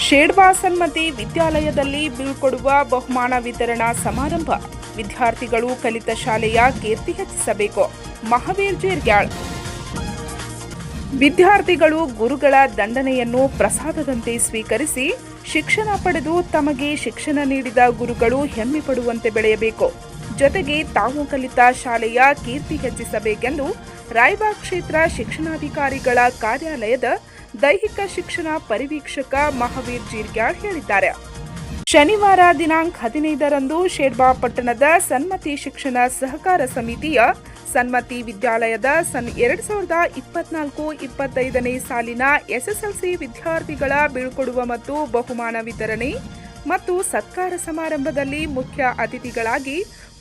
ಶೇಡ್ವಾ ಸನ್ಮತಿ ವಿದ್ಯಾಲಯದಲ್ಲಿ ಬೀಳ್ಕೊಡುವ ಬಹುಮಾನ ವಿತರಣಾ ಸಮಾರಂಭ. ವಿದ್ಯಾರ್ಥಿಗಳು ಕಲಿತ ಶಾಲೆಯ ಕೀರ್ತಿ ಹೆಚ್ಚಿಸಬೇಕು. ಮಹಾವೀರ್ ಜೀರ್ಗ್ಯಾಳ್. ವಿದ್ಯಾರ್ಥಿಗಳು ಗುರುಗಳ ದಂಡನೆಯನ್ನು ಪ್ರಸಾದದಂತೆ ಸ್ವೀಕರಿಸಿ ಶಿಕ್ಷಣ ಪಡೆದು ತಮಗೆ ಶಿಕ್ಷಣ ನೀಡಿದ ಗುರುಗಳು ಹೆಮ್ಮೆ ಪಡುವಂತೆ ಬೆಳೆಯಬೇಕು. ಜೊತೆಗೆ ತಾವು ಕಲಿತ ಶಾಲೆಯ ಕೀರ್ತಿ ಹೆಚ್ಚಿಸಬೇಕೆಂದು ರಾಯಬಾಗ್ ಕ್ಷೇತ್ರ ಶಿಕ್ಷಣಾಧಿಕಾರಿಗಳ ಕಾರ್ಯಾಲಯದ ದೈಹಿಕ ಶಿಕ್ಷಣ ಪರಿವೀಕ್ಷಕ ಮಹಾವೀರ್ ಜೀರ್ಗ್ಯಾಳ್ ಹೇಳಿದ್ದಾರೆ. ಶನಿವಾರ ದಿನಾಂಕ 15ರಂದು ಶೇಡ್ವಾ ಪಟ್ಟಣದ ಸನ್ಮತಿ ಶಿಕ್ಷಣ ಸಹಕಾರ ಸಮಿತಿಯ ಸನ್ಮತಿ ವಿದ್ಯಾಲಯದ 2024-25ನೇ ಸಾಲಿನ ಎಸ್ಎಸ್ಎಲ್ಸಿ ವಿದ್ಯಾರ್ಥಿಗಳ ಬೀಳ್ಕೊಡುವ ಮತ್ತು ಬಹುಮಾನ ವಿತರಣೆ ಮತ್ತು ಸತ್ಕಾರ ಸಮಾರಂಭದಲ್ಲಿ ಮುಖ್ಯ ಅತಿಥಿಗಳಾಗಿ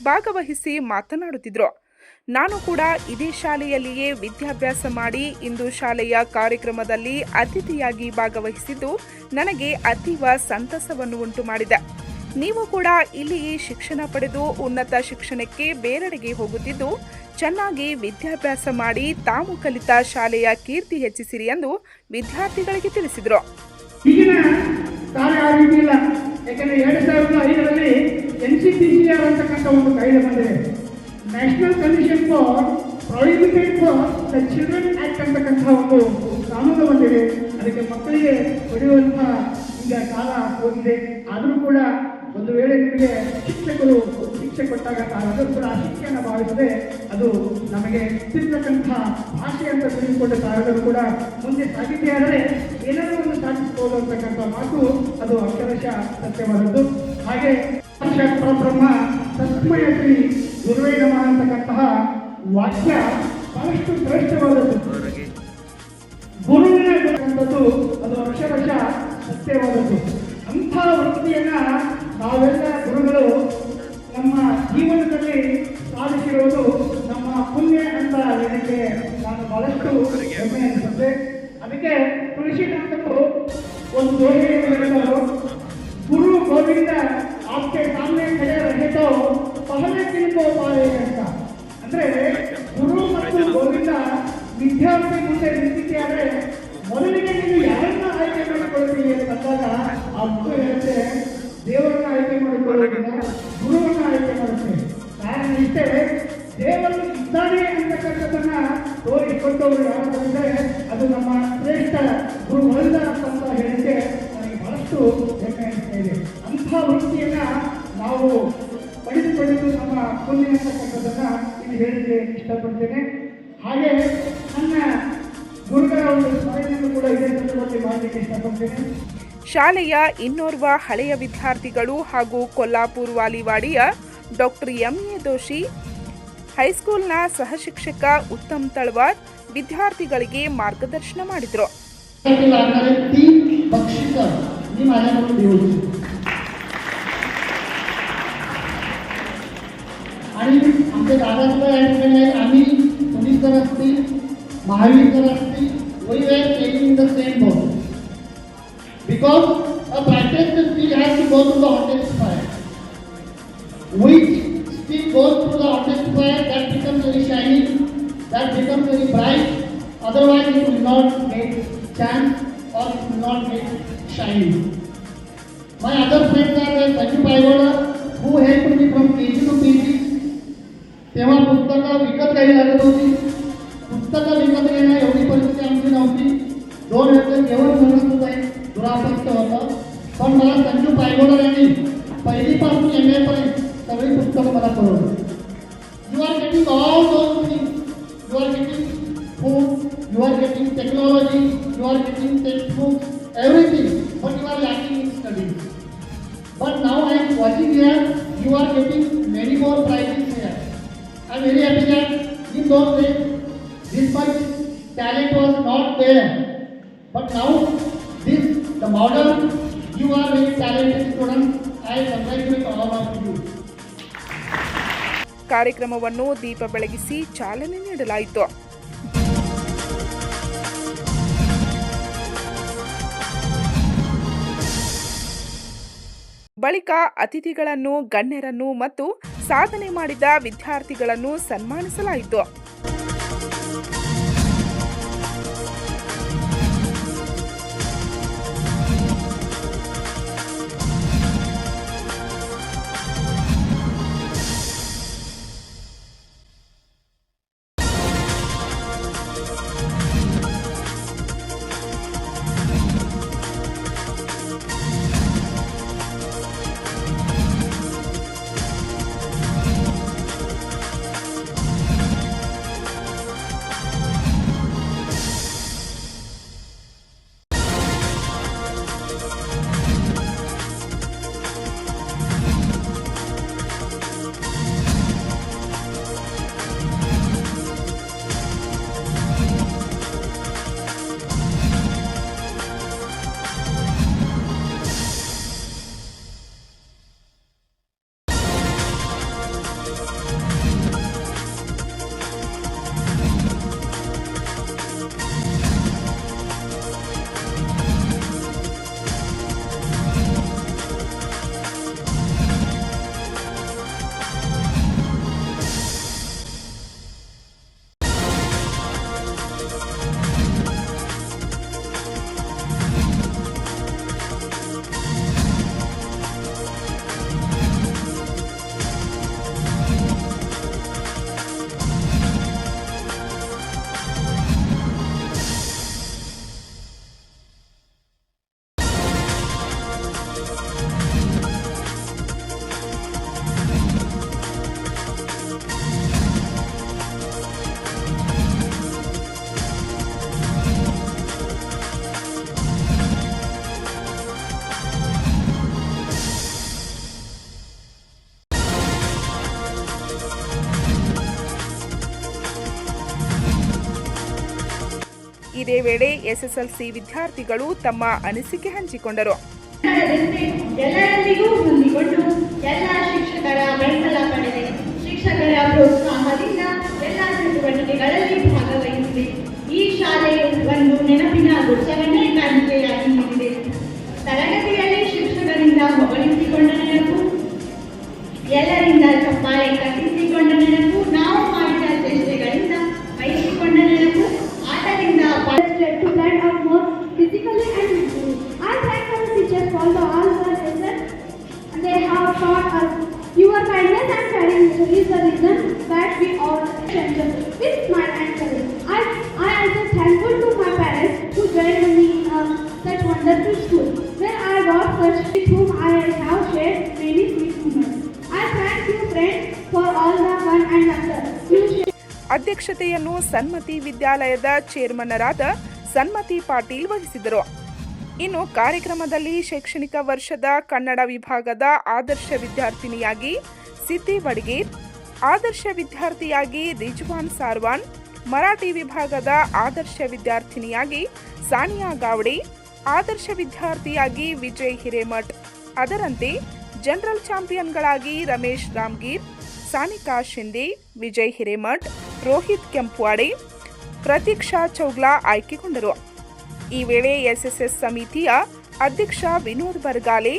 ಭಾಗವಹಿಸಿ ಮಾತನಾಡುತ್ತಿದ್ದರು. ನಾನು ಕೂಡ ಇದೇ ಶಾಲೆಯಲ್ಲಿಯೇ ವಿದ್ಯಾಭ್ಯಾಸ ಮಾಡಿ ಇಂದು ಶಾಲೆಯ ಕಾರ್ಯಕ್ರಮದಲ್ಲಿ ಅತಿಥಿಯಾಗಿ ಭಾಗವಹಿಸಿದ್ದು ನನಗೆ ಅತೀವ ಸಂತಸವನ್ನು ಉಂಟು ಮಾಡಿದೆ. ನೀವು ಕೂಡ ಇಲ್ಲಿಯೇ ಶಿಕ್ಷಣ ಪಡೆದು ಉನ್ನತ ಶಿಕ್ಷಣಕ್ಕೆ ಬೇರೆಡೆಗೆ ಹೋಗುತ್ತಿದ್ದು ಚೆನ್ನಾಗಿ ವಿದ್ಯಾಭ್ಯಾಸ ಮಾಡಿ ತಾವು ಕಲಿತ ಶಾಲೆಯ ಕೀರ್ತಿ ಹೆಚ್ಚಿಸಿರಿ ಎಂದು ವಿದ್ಯಾರ್ಥಿಗಳಿಗೆ ತಿಳಿಸಿದರು. NCPCR ಅಂತಕ್ಕಂಥ ಒಂದು ಕಾಯ್ದೆ ಬಂದಿದೆ. National commission for prohibited for the children act ಅಂತಕ್ಕಂಥ ಒಂದು ಕಾನೂನು ಬಂದಿದೆ. ಅದಕ್ಕೆ ಮಕ್ಕಳಿಗೆ ಹೊಡೆಯುವಂಥ ಈಗ ಕಾಲ ಹೋಗಿದೆ. ಆದರೂ ಕೂಡ ಒಂದು ವೇಳೆ ನಿಮಗೆ ಶಿಕ್ಷಕರು ಶಿಕ್ಷೆ ಕೊಟ್ಟಾಗ ತಾವೆಲ್ಲರೂ ಕೂಡ ಆ ಶಿಕ್ಷೆಯನ್ನು ಭಾವಿಸದೆ ಅದು ನಮಗೆ ತಿರ್ತಕ್ಕಂಥ ಭಾಷೆ ಅಂತ ತಿಳಿದುಕೊಂಡು ತಾವೆಲ್ಲರೂ ಕೂಡ ಮುಂದೆ ಸಾಗಿದ್ದೇ ಆದರೆ ಏನಾದರೂ ಒಂದು ಸಾಧಿಸಬಹುದು ಅಂತಕ್ಕಂಥ ಮಾತು ಅದು ಅಕ್ಷರಶಃ ಸತ್ಯವಾದದ್ದು. ಹಾಗೆ ಪರಬ್ರಹ್ಮ ತಸ್ಮಯ ಶ್ರೀ ಗುರುವೇ ನಮಃ ಅಂತಕ್ಕಂತಹ ವಾಕ್ಯ ಬಹಳಷ್ಟು ಶ್ರೇಷ್ಠವಾದದ್ದು. ಗುರುವಿನ ಅಂತಕ್ಕಂಥದ್ದು ಅದು ಅಕ್ಷರಶಃ ಸತ್ಯವಾದದ್ದು. ಅಂಥ ವೃತ್ತಿಯನ್ನ ನಾವೆಲ್ಲ ಗುರುಗಳು ನಮ್ಮ ಜೀವನದಲ್ಲಿ ಸಾಧಿಸಿರುವುದು ನಮ್ಮ ಪುಣ್ಯ ಅಂತ ಹೇಳಲಿಕ್ಕೆ ನಾನು ಬಹಳಷ್ಟು ಹೆಮ್ಮೆ ಅನಿಸುತ್ತೆ. ಅದಕ್ಕೆ ತುಳಸಿದಾಸರು ಒಂದು ದೋಹೆಯನ್ನು ಹೇಳಿದರು, ಗುರು ಗೋವಿಂದ आपके सामने खड़े रहे तो पहले किनको पाए ಅಂತ. ಅಂದ್ರೆ ಗುರು ಮತ್ತು ಗೋವಿಂದ ವಿದ್ಯಾರ್ಥಿ ಮುಂದೆ ನಿಂತಿದ್ದೆ ಆದರೆ ಮೊದಲಿಗೆ ನೀವು ಯಾರನ್ನ ಆಯ್ಕೆ ಮಾಡಿಕೊಳ್ತೀವಿ ಅಂತಂದಾಗ ಆ ಮಗು ಹೇಳುತ್ತೆ ದೇವರನ್ನ ಆಯ್ಕೆ ಮಾಡಿಕೊಳ್ಳೋದಿಲ್ಲ, ಗುರುವನ್ನ ಆಯ್ಕೆ ಮಾಡುತ್ತೆ. ಕಾರಣ ಇಷ್ಟೇ, ದೇವರು ಇದ್ದಾನೆ ಅಂತಕ್ಕಂಥದ್ದನ್ನ ತೋರಿಸಿಕೊಟ್ಟವರು ಯಾರಾದರೆ ಅದು ನಮ್ಮ ಶ್ರೇಷ್ಠ ಗುರು ಹರಿದಾಸ್ ಅಂತ ಹೇಳಿಕೆ ನನಗೆ ಬಹಳಷ್ಟು ಹೆಮ್ಮೆ ಅನಿಸ್ತಾ ಇದೆ. ಅಂಥ ವೃತ್ತಿಯನ್ನ ನಾವು ಪಡೆದುಕೊಳ್ಳಲು ನಮ್ಮ ಪುಣ್ಯ ಅಂತಕ್ಕಂಥದ್ದನ್ನ ಇಲ್ಲಿ ಹೇಳಿಕೆ ಇಷ್ಟಪಡ್ತೇನೆ. ಹಾಗೆ ನನ್ನ ಗುರುಗಳ ಒಂದು ಸ್ಮರಣೆಯನ್ನು ಕೂಡ ಇದೇ ಸಂದರ್ಭದಲ್ಲಿ ಮಾಡಲಿಕ್ಕೆ ಇಷ್ಟಪಡ್ತೇನೆ. ಶಾಲೆಯ ಇನ್ನೋರ್ವ ಹಳೆಯ ವಿದ್ಯಾರ್ಥಿಗಳು ಹಾಗೂ ಕೊಲ್ಲಾಪುರ ವಾಲಿವಾಡಿಯ ಡಾಕ್ಟರ್ ಎಂಎ ದೋಶಿ, ಹೈಸ್ಕೂಲ್ನ ಸಹಶಿಕ್ಷಕ ಉತ್ತಮ್ ತಳವಾರ್ ವಿದ್ಯಾರ್ಥಿಗಳಿಗೆ ಮಾರ್ಗದರ್ಶನ ಮಾಡಿದರು. आणि आमचे दादा सुद्धा या ठिकाणी आहे. आम्ही पोलीस तर असतील, महावीर तर असतील, we were taking the same boat because a practice still has to go through the hottest fire. Which still goes through the hottest fire, that becomes very shiny, that becomes very bright. Otherwise, it will not get chance or it will not get shiny. My other friends are like Sanju Paigoda, who helped me from KG to PG. तेव्हा पुस्तकं विकत घ्यावी लागत होती. पुस्तकं विकत घेणं एवढी परिस्थिती आमची नव्हती. 2 वर्ष जेवण मिळत होतं, दुरापत्य होतं. पण मला संजू पायगोडा यांनी पहिलीपासून MA पर्यंत सगळी पुस्तकं मला पुरवली. You are getting all those things. You are getting food, you are getting technology, you are getting text books, everything, but you are lacking in studies. But now I am watching here, you are getting many more prizes here. I am very happy that in those days this much talent was not there. But now the model, you are very talented students. I congratulate all of you. ಕಾರ್ಯಕ್ರಮವನ್ನು ದೀಪ ಬೆಳಗಿಸಿ ಚಾಲನೆ ನೀಡಲಾಯಿತು. ಬಳಿಕ ಅತಿಥಿಗಳನ್ನು, ಗಣ್ಯರನ್ನು ಮತ್ತು ಸಾಧನೆ ಮಾಡಿದ ವಿದ್ಯಾರ್ಥಿಗಳನ್ನು ಸನ್ಮಾನಿಸಲಾಯಿತು. ಇದೇ ವೇಳೆ ಎಸ್ಎಸ್ಎಲ್ಸಿ ವಿದ್ಯಾರ್ಥಿಗಳು ತಮ್ಮ ಅನಿಸಿಕೆ ಹಂಚಿಕೊಂಡರು. ಎಲ್ಲರೊಂದಿಗೂ ಹೊಂದಿಕೊಂಡು ಎಲ್ಲ ಶಿಕ್ಷಕರ ಬೆಂಬಲ ಪಡೆದೆ. ಶಿಕ್ಷಕರ ಪ್ರೋತ್ಸಾಹದಿಂದ ಎಲ್ಲ ಚಟುವಟಿಕೆಗಳಲ್ಲಿ ಭಾಗವಹಿಸಿದೆ. ಈ ಶಾಲೆಯು ಒಂದು ನೆನಪಿನ ಗುಚ್ಛವನ್ನೇ ಕಾಣಿಕೆಯಾಗಿ ನೀಡಿದೆ. ತರಗತಿಯಲ್ಲಿ ಶಿಕ್ಷಕರಿಂದ ಹೊಗಳಿಸಿಕೊಂಡ ನೆನಪು, ಎಲ್ಲರಿಂದ ಚಪ್ಪಾಳೆ ಕಟ್ಟಿಸಿಕೊಂಡ ನೆನಪು, ನಾವು ಮಾಡಿದ ಚೇಷ್ಟೆಗಳಿಂದ ಬಯಸಿಕೊಂಡ ನೆನಪು, ಆಟದಿಂದ to blend up more physically and mentally. I thank our teachers for all the lessons they have taught us. Your kindness and caring nature is the reason that we all strengthen with smile and courage. I also thankful to my parents who joined me in such wonderful school, where I got such with whom I have shared many sweet moments. I thank you friends for all the fun and laughter you shared. ಅಧ್ಯಕ್ಷತೆಯನ್ನು ಸನ್ಮತಿ ವಿದ್ಯಾಲಯದ ಚೇರ್ಮನ್ನರಾದ ಸನ್ಮತಿ ಪಾಟೀಲ್ ವಹಿಸಿದರು. ಇನ್ನು ಕಾರ್ಯಕ್ರಮದಲ್ಲಿ ಶೈಕ್ಷಣಿಕ ವರ್ಷದ ಕನ್ನಡ ವಿಭಾಗದ ಆದರ್ಶ ವಿದ್ಯಾರ್ಥಿನಿಯಾಗಿ ಸಿದ್ದಿ ಬಡಗೇರ್, ಆದರ್ಶ ವಿದ್ಯಾರ್ಥಿಯಾಗಿ ರಿಜ್ವಾನ್ ಸಾರ್ವಾನ್, ಮರಾಠಿ ವಿಭಾಗದ ಆದರ್ಶ ವಿದ್ಯಾರ್ಥಿನಿಯಾಗಿ ಸಾನಿಯಾ ಗಾವಡೆ, ಆದರ್ಶ ವಿದ್ಯಾರ್ಥಿಯಾಗಿ ವಿಜಯ್ ಹಿರೇಮಠ್, ಅದರಂತೆ ಜನರಲ್ ಚಾಂಪಿಯನ್ಗಳಾಗಿ ರಮೇಶ್ ರಾಮ್ಗೀರ್, ಸಾನಿಕಾ ಶಿಂದೆ, ವಿಜಯ್ ಹಿರೇಮಠ್, ರೋಹಿತ್ ಕೆಂಪವಾಡೆ, ಪ್ರತೀಕ್ಷಾ ಚೌಗ್ಲಾ ಆಯ್ಕೆಗೊಂಡರು. ಈ ವೇಳೆ ಎಸ್ಎಸ್ಎಸ್ ಸಮಿತಿಯ ಅಧ್ಯಕ್ಷ ವಿನೋದ್ ಬರ್ಗಾಲೆ,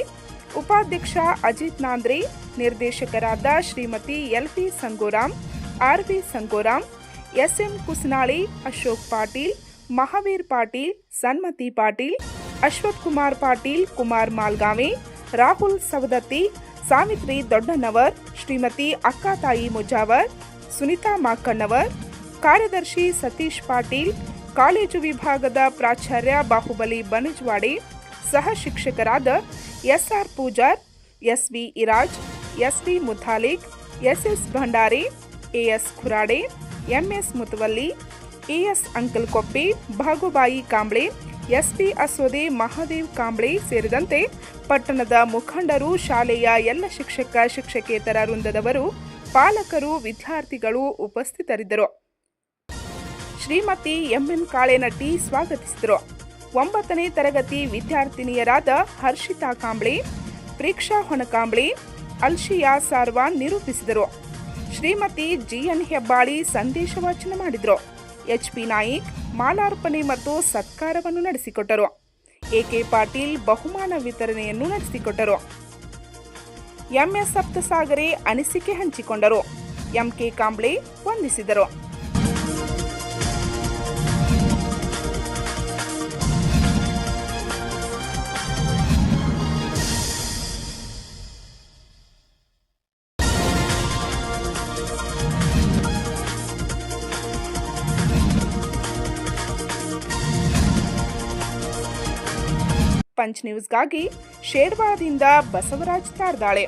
ಉಪಾಧ್ಯಕ್ಷ ಅಜಿತ್ ನಾಂದ್ರೆ, ನಿರ್ದೇಶಕರಾದ Shrimati LP Sangoram, RV Sangoram, SM Kusanali, Ashok Patil, Mahavir Patil, Sanmati Patil, Ashwath Kumar Patil, Kumar Malgave, Rahul Savadatti, Savitri Doddanavar, Shrimati Akkatai Mujawar, Sunita Makannavar, ಕಾರ್ಯದರ್ಶಿ ಸತೀಶ್ ಪಾಟೀಲ್, ಕಾಲೇಜು ವಿಭಾಗದ ಪ್ರಾಚಾರ್ಯ ಬಾಹುಬಲಿ ಬನಜ್ವಾಡೆ, ಸಹ ಶಿಕ್ಷಕರಾದ SR Pujar, SV Iraj, SV Muthalik, SS Bhandari, AS Khurade, MS Mutawalli, AS Ankalkoppe, Bhagubai Kamble, SP Asode, Mahadev Kamble ಸೇರಿದಂತೆ ಪಟ್ಟಣದ ಮುಖಂಡರು, ಶಾಲೆಯ ಎಲ್ಲ ಶಿಕ್ಷಕ ಶಿಕ್ಷಕೇತರ ವೃಂದದವರು, ಪಾಲಕರು, ವಿದ್ಯಾರ್ಥಿಗಳು ಉಪಸ್ಥಿತರಿದ್ದರು. ಶ್ರೀಮತಿ ಎಂಎನ್ ಕಾಳೆನಟ್ಟಿ ಸ್ವಾಗತಿಸಿದರು. 9ನೇ ತರಗತಿ ವಿದ್ಯಾರ್ಥಿನಿಯರಾದ ಹರ್ಷಿತಾ ಕಾಂಬ್ಳೆ, ಪ್ರೇಕ್ಷಾ ಹೊನಕಾಂಬ್ಳೆ, ಅಲ್ಶಿಯಾ ಸಾರ್ವಾನ್ ನಿರೂಪಿಸಿದರು. ಶ್ರೀಮತಿ ಜಿಎನ್ ಹೆಬ್ಬಾಳಿ ಸಂದೇಶ ವಾಚನ ಮಾಡಿದರು. ಎಚ್ಪಿ ನಾಯಿಕ್ ಮಾಲಾರ್ಪಣೆ ಮತ್ತು ಸತ್ಕಾರವನ್ನು ನಡೆಸಿಕೊಟ್ಟರು. ಎಕೆ ಪಾಟೀಲ್ ಬಹುಮಾನ ವಿತರಣೆಯನ್ನು ನಡೆಸಿಕೊಟ್ಟರು. ಎಂಎಸ್ ಸಪ್ತಸಾಗರೆ ಅನಿಸಿಕೆ ಹಂಚಿಕೊಂಡರು. ಎಂಕೆ ಕಾಂಬ್ಳೆ ವಂದಿಸಿದರು. ಪಂಚ್ ನ್ಯೂಸ್ಗಾಗಿ ಶೇರ್ವಾದಿಂದ ಬಸವರಾಜ್ ತಾರ್ದಾಳೆ.